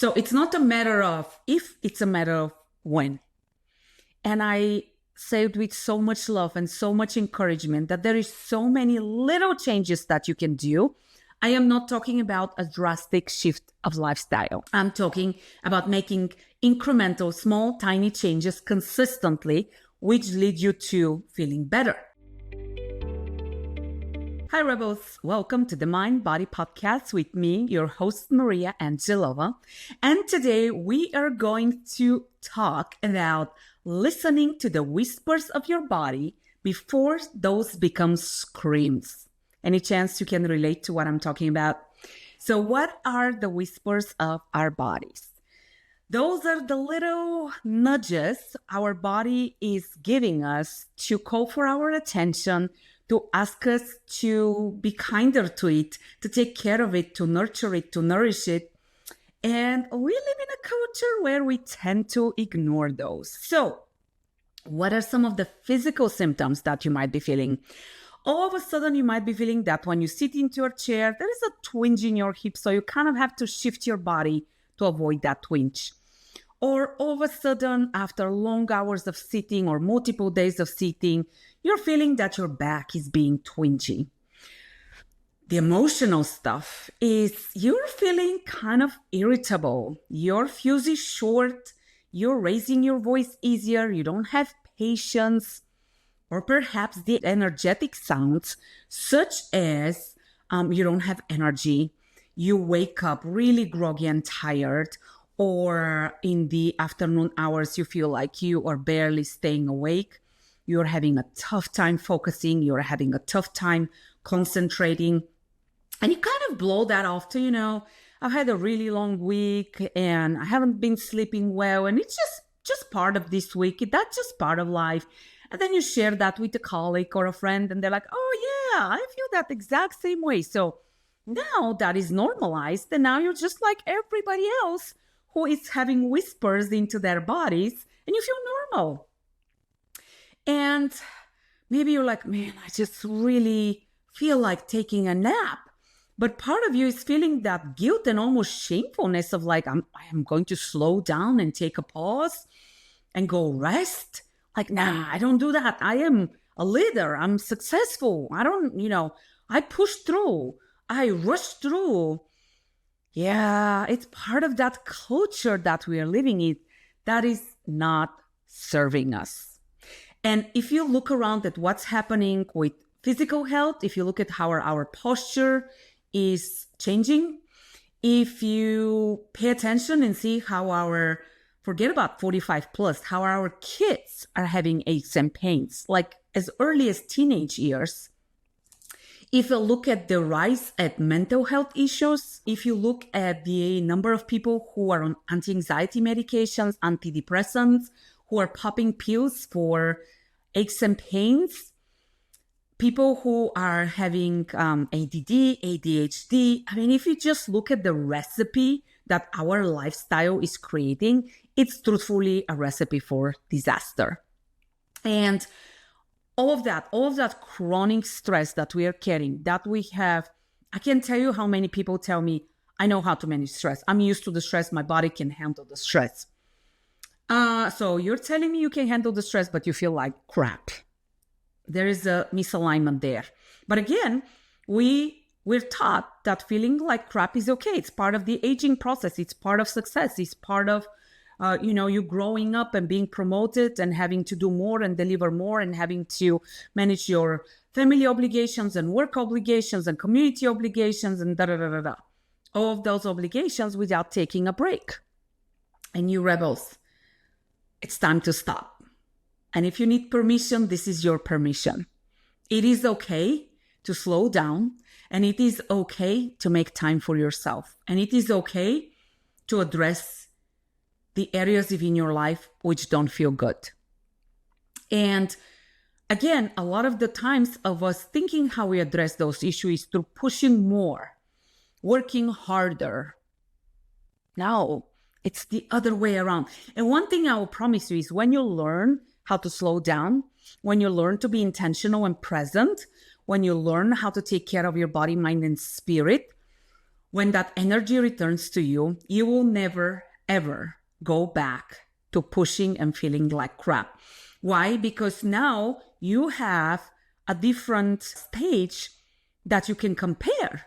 So it's not a matter of if, it's a matter of when. And I say it with so much love and so much encouragement that there is so many little changes that you can do. I am not talking about a drastic shift of lifestyle. I'm talking about making incremental, small, tiny changes consistently, which lead you to feeling better. Hi, Rebels. Welcome to the Mind Body Podcast with me, your host, Maria Angelova. And today we are going to talk about listening to the whispers of your body before those become screams. Any chance you can relate to what I'm talking about? So what are the whispers of our bodies? Those are the little nudges our body is giving us to call for our attention, to ask us to be kinder to it, to take care of it, to nurture it, to nourish it. And we live in a culture where we tend to ignore those. So what are some of the physical symptoms that you might be feeling? All of a sudden, you might be feeling that when you sit into your chair, there is a twinge in your hip, so you kind of have to shift your body to avoid that twinge. Or all of a sudden, after long hours of sitting or multiple days of sitting, you're feeling that your back is being twingy. The emotional stuff is you're feeling kind of irritable. Your fuse is short. You're raising your voice easier. You don't have patience. Or perhaps the energetic sounds, such as you don't have energy, you wake up really groggy and tired, or in the afternoon hours, you feel like you are barely staying awake. You're having a tough time focusing. You're having a tough time concentrating. And you kind of blow that off to, I've had a really long week and I haven't been sleeping well. And it's just part of this week. That's just part of life. And then you share that with a colleague or a friend and they're like, oh yeah, I feel that exact same way. So now that is normalized. And now you're just like everybody else who is having whispers into their bodies and you feel normal. And maybe you're like, man, I just really feel like taking a nap. But part of you is feeling that guilt and almost shamefulness of like, I am going to slow down and take a pause and go rest. Like, nah, I don't do that. I am a leader. I'm successful. I push through. I rush through. Yeah, it's part of that culture that we are living in that is not serving us. And if you look around at what's happening with physical health, if you look at how our posture is changing, if you pay attention and see how forget about 45 plus, how our kids are having aches and pains, like as early as teenage years. If you look at the rise at mental health issues, if you look at the number of people who are on anti-anxiety medications, antidepressants, who are popping pills for aches and pains, people who are having ADD, ADHD. I mean, if you just look at the recipe that our lifestyle is creating, it's truthfully a recipe for disaster. And all of that chronic stress that we are carrying, that we have, I can't tell you how many people tell me, I know how to manage stress. I'm used to the stress. My body can handle the stress. So you're telling me you can handle the stress, but you feel like crap. There is a misalignment there. But again, we're taught that feeling like crap is okay. It's part of the aging process. It's part of success. It's part of, you growing up and being promoted and having to do more and deliver more and having to manage your family obligations and work obligations and community obligations and da-da-da-da-da. All of those obligations without taking a break. And you rebels, it's time to stop. And if you need permission, this is your permission. It is okay to slow down, and it is okay to make time for yourself. And it is okay to address the areas in your life which don't feel good. And again, a lot of the times of us thinking how we address those issues is through pushing more, working harder. No, it's the other way around. And one thing I will promise you is when you learn how to slow down, when you learn to be intentional and present, when you learn how to take care of your body, mind, and spirit, when that energy returns to you, you will never, ever go back to pushing and feeling like crap. Why? Because now you have a different stage that you can compare.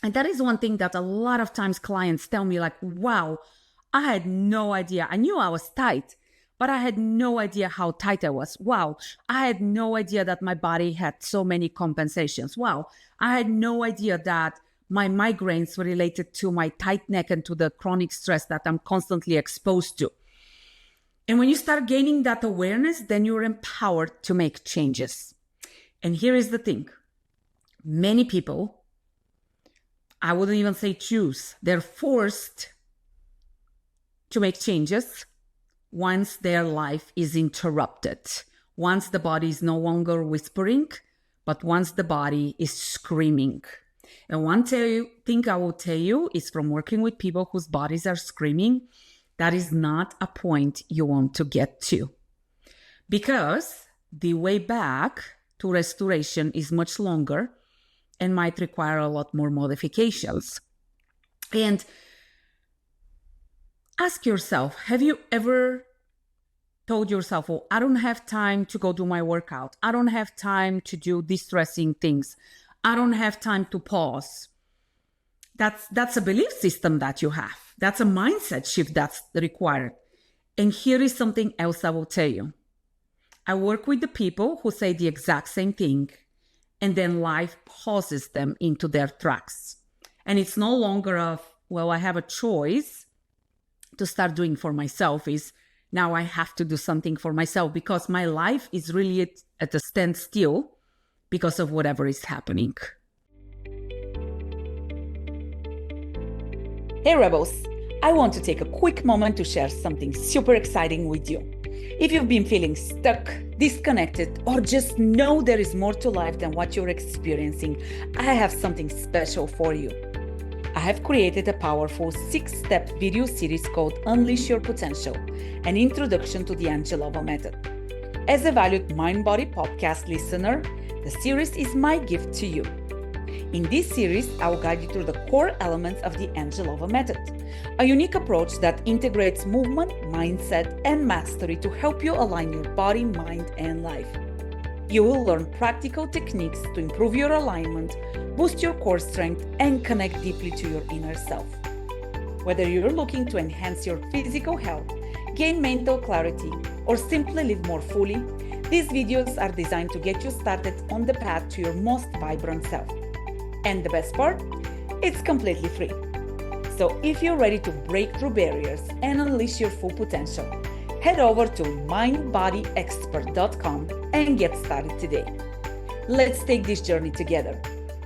And that is one thing that a lot of times clients tell me, like, wow, I had no idea. I knew I was tight, but I had no idea how tight I was. Wow, I had no idea that my body had so many compensations. Wow, I had no idea that my migraines were related to my tight neck and to the chronic stress that I'm constantly exposed to. And when you start gaining that awareness, then you're empowered to make changes. And here is the thing. Many people, I wouldn't even say choose, they're forced to make changes once their life is interrupted, once the body is no longer whispering, but once the body is screaming. And one thing I will tell you is, from working with people whose bodies are screaming, that is not a point you want to get to, because the way back to restoration is much longer and might require a lot more modifications. And ask yourself, have you ever told yourself, oh, I don't have time to go do my workout. I don't have time to do distressing things. I don't have time to pause. That's a belief system that you have. That's a mindset shift that's required. And here is something else I will tell you. I work with the people who say the exact same thing, and then life pauses them into their tracks. And it's no longer of, well, I have a choice to start doing for myself. Is now I have to do something for myself because my life is really at a standstill because of whatever is happening. Hey Rebels, I want to take a quick moment to share something super exciting with you. If you've been feeling stuck, disconnected, or just know there is more to life than what you're experiencing, I have something special for you. I have created a powerful 6-step video series called Unleash Your Potential, an introduction to the Angelova Method. As a valued Mind-Body podcast listener, the series is my gift to you. In this series, I will guide you through the core elements of the Angelova Method, a unique approach that integrates movement, mindset, and mastery to help you align your body, mind, and life. You will learn practical techniques to improve your alignment, boost your core strength, and connect deeply to your inner self. Whether you're looking to enhance your physical health, gain mental clarity, or simply live more fully, these videos are designed to get you started on the path to your most vibrant self. And the best part? It's completely free. So if you're ready to break through barriers and unleash your full potential, head over to mindbodyexpert.com and get started today. Let's take this journey together,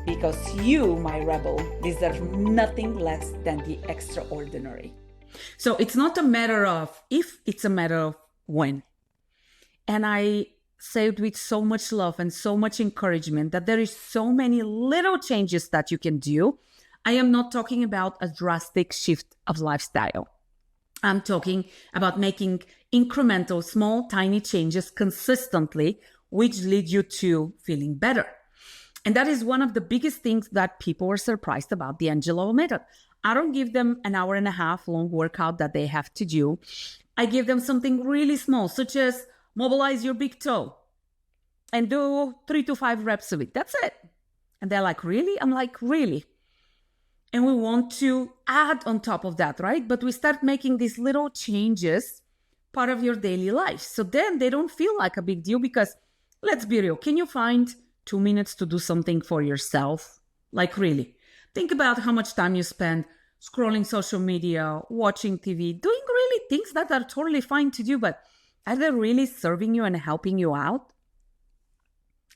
because you, my rebel, deserve nothing less than the extraordinary. So it's not a matter of if, it's a matter of when. And I say it with so much love and so much encouragement that there is so many little changes that you can do. I am not talking about a drastic shift of lifestyle. I'm talking about making incremental, small, tiny changes consistently, which lead you to feeling better. And that is one of the biggest things that people are surprised about the Angelova Method. I don't give them an hour and a half long workout that they have to do. I give them something really small, such as mobilize your big toe and do 3 to 5 reps of it. That's it. And they're like, really? I'm like, really? And we want to add on top of that, right? But we start making these little changes part of your daily life. So then they don't feel like a big deal, because let's be real. Can you find 2 minutes to do something for yourself? Like, really? Think about how much time you spend scrolling social media, watching TV, doing really things that are totally fine to do, but are they really serving you and helping you out?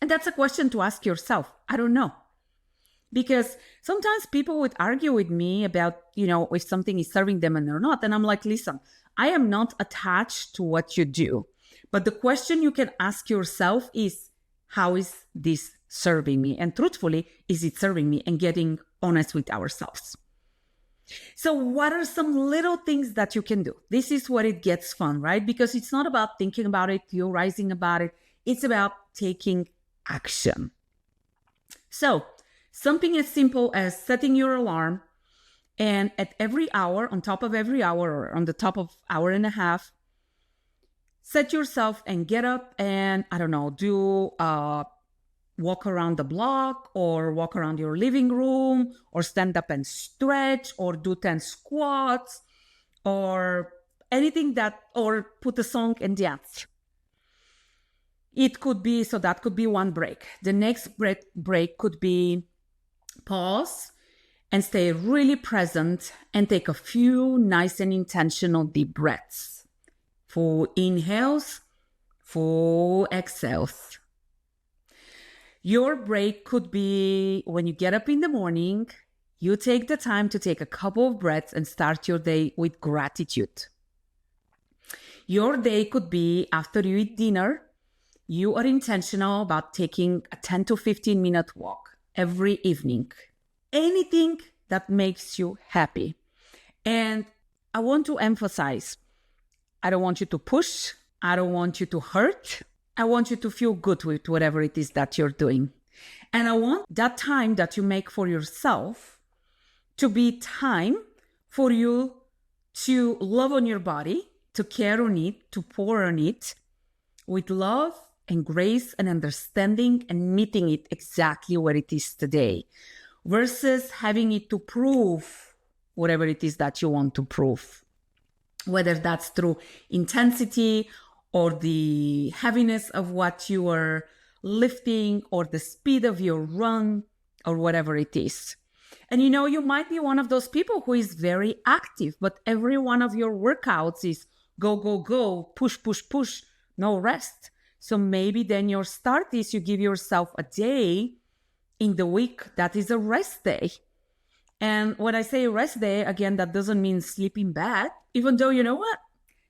And that's a question to ask yourself. I don't know. Because sometimes people would argue with me about, if something is serving them and they're not. And I'm like, listen, I am not attached to what you do. But the question you can ask yourself is, how is this serving me? And truthfully, is it serving me? And getting honest with ourselves. So what are some little things that you can do? This is where it gets fun, right? Because it's not about thinking about it, theorizing about it. It's about taking action. So Something as simple as setting your alarm, and at every hour, on top of every hour, or on the top of hour and a half, set yourself and get up and, I don't know, do walk around the block, or walk around your living room, or stand up and stretch, or do 10 squats, or anything or put a song and dance. It could be, so that could be one break. The next break could be pause and stay really present and take a few nice and intentional deep breaths. Full inhales, full exhales. Your break could be when you get up in the morning, you take the time to take a couple of breaths and start your day with gratitude. Your day could be after you eat dinner, you are intentional about taking a 10 to 15 minute walk every evening. Anything that makes you happy. And I want to emphasize, I don't want you to push. I don't want you to hurt. I want you to feel good with whatever it is that you're doing. And I want that time that you make for yourself to be time for you to love on your body, to care on it, to pour on it with love and grace and understanding, and meeting it exactly where it is today, versus having it to prove whatever it is that you want to prove, whether that's through intensity or the heaviness of what you are lifting or the speed of your run or whatever it is. And you might be one of those people who is very active, but every one of your workouts is go, go, go, push, push, push, no rest. So maybe then your start is you give yourself a day in the week that is a rest day. And when I say rest day, again, that doesn't mean sleep in bed, even though, you know what?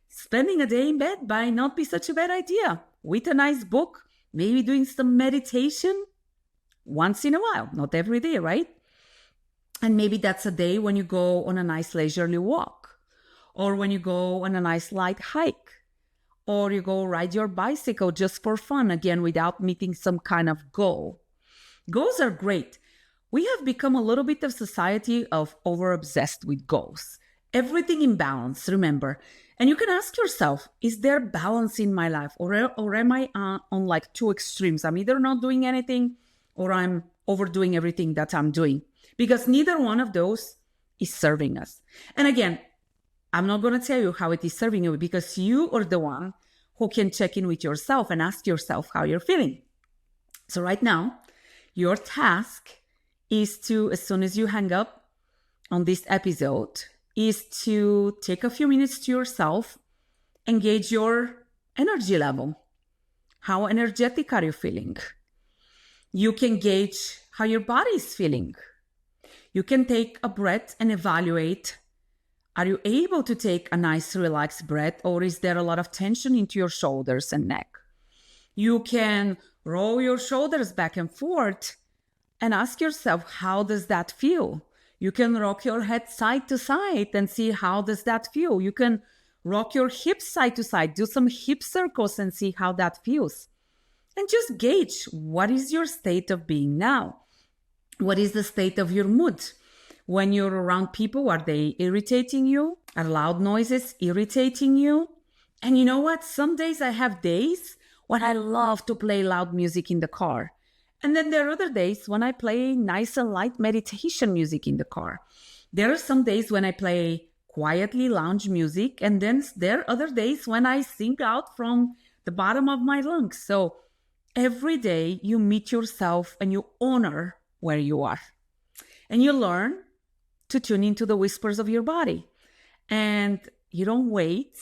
Spending a day in bed might not be such a bad idea. With a nice book, maybe doing some meditation once in a while, not every day, right? And maybe that's a day when you go on a nice leisurely walk, or when you go on a nice light hike, or you go ride your bicycle just for fun, again, without meeting some kind of goal. Goals are great. We have become a little bit of society of over-obsessed with goals. Everything in balance, remember. And you can ask yourself, is there balance in my life? Or am I on like two extremes? I'm either not doing anything or I'm overdoing everything that I'm doing. Because neither one of those is serving us. And again, I'm not going to tell you how it is serving you, because you are the one who can check in with yourself and ask yourself how you're feeling. So right now, your task is to, as soon as you hang up on this episode, is to take a few minutes to yourself and gauge your energy level. How energetic are you feeling? You can gauge how your body is feeling. You can take a breath and evaluate, are you able to take a nice relaxed breath, or is there a lot of tension into your shoulders and neck? You can roll your shoulders back and forth and ask yourself, how does that feel? You can rock your head side to side and see how does that feel. You can rock your hips side to side, do some hip circles and see how that feels. And just gauge, what is your state of being now? What is the state of your mood? When you're around people, are they irritating you? Are loud noises irritating you? And you know what? Some days I have days when I love to play loud music in the car. And then there are other days when I play nice and light meditation music in the car. There are some days when I play quietly lounge music. And then there are other days when I sing out from the bottom of my lungs. So every day you meet yourself and you honor where you are. And you learn to tune into the whispers of your body. And you don't wait.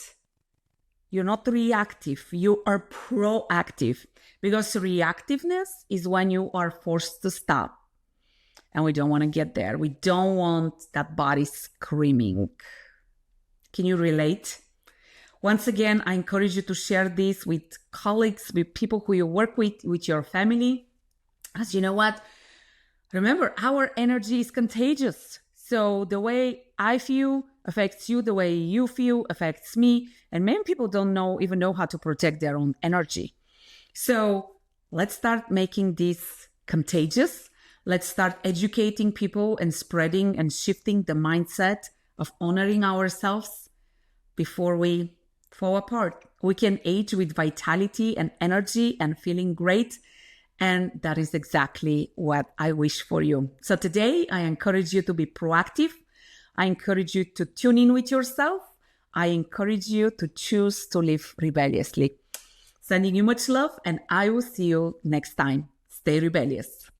You're not reactive. You are proactive. Because reactiveness is when you are forced to stop. And we don't want to get there. We don't want that body screaming. Can you relate? Once again, I encourage you to share this with colleagues, with people who you work with your family. As you know what? Remember, our energy is contagious. So the way I feel affects you, the way you feel affects me. And many people don't even know how to protect their own energy. So let's start making this contagious. Let's start educating people and spreading and shifting the mindset of honoring ourselves before we fall apart. We can age with vitality and energy and feeling great. And that is exactly what I wish for you. So today, I encourage you to be proactive. I encourage you to tune in with yourself. I encourage you to choose to live rebelliously. Sending you much love, and I will see you next time. Stay rebellious.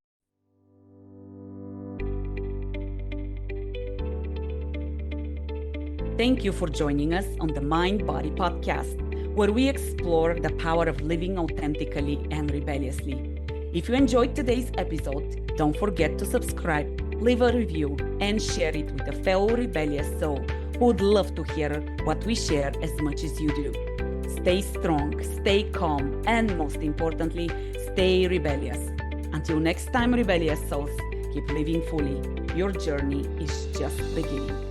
Thank you for joining us on the Mind Body Podcast, where we explore the power of living authentically and rebelliously. If you enjoyed today's episode, don't forget to subscribe, leave a review, and share it with a fellow rebellious soul who would love to hear what we share as much as you do. Stay strong, stay calm, and most importantly, stay rebellious. Until next time, rebellious souls, keep living fully. Your journey is just beginning.